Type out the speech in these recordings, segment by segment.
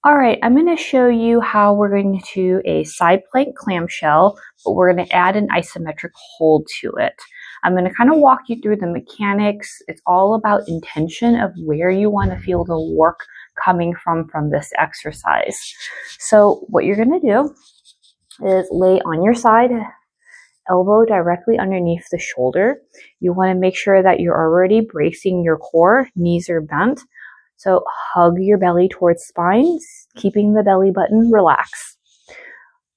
All right, I'm going to show you how we're going to do a side plank clamshell, but we're going to add an isometric hold to it. I'm going to kind of walk you through the mechanics. It's all about intention of where you want to feel the work coming from this exercise. So what you're going to do is lay on your side, elbow directly underneath the shoulder. You want to make sure that you're already bracing your core, knees are bent. So hug your belly towards spine, keeping the belly button relaxed.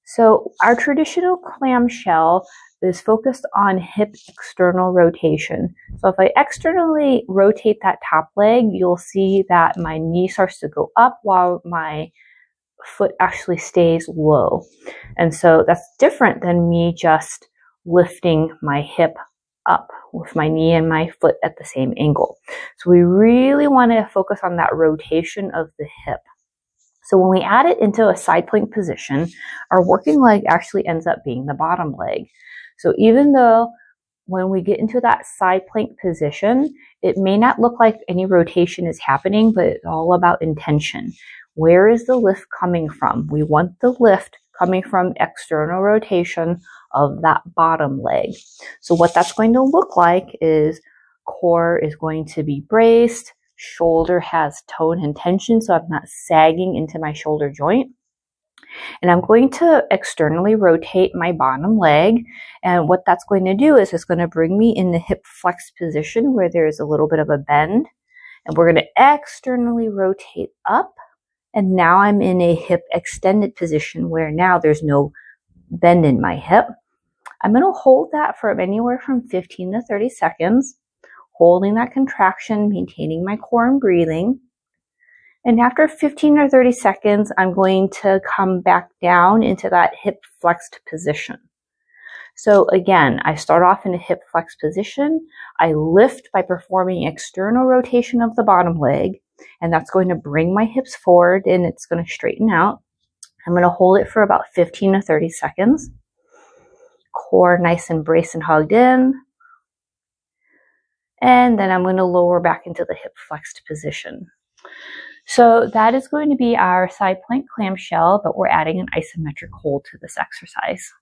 So our traditional clamshell is focused on hip external rotation. So if I externally rotate that top leg, you'll see that my knee starts to go up while my foot actually stays low. And so that's different than me just lifting my hip up with my knee and my foot at the same angle. So we really want to focus on that rotation of the hip. So when we add it into a side plank position, our working leg actually ends up being the bottom leg. So even though when we get into that side plank position, it may not look like any rotation is happening, but it's all about intention. Where is the lift coming from? We want the lift coming from external rotation of that bottom leg. So what that's going to look like is core is going to be braced, shoulder has tone and tension, so I'm not sagging into my shoulder joint. And I'm going to externally rotate my bottom leg. And what that's going to do is it's going to bring me in the hip flex position where there's a little bit of a bend. And we're going to externally rotate up. And now I'm in a hip extended position where now there's no bend in my hip. I'm going to hold that for anywhere from 15 to 30 seconds, holding that contraction, maintaining my core and breathing. And after 15 or 30 seconds, I'm going to come back down into that hip flexed position. So again, I start off in a hip flex position. I lift by performing external rotation of the bottom leg, and that's going to bring my hips forward and it's going to straighten out. I'm going to hold it for about 15 to 30 seconds. Core nice and braced and hugged in. And then I'm going to lower back into the hip flexed position. So that is going to be our side plank clamshell, but we're adding an isometric hold to this exercise.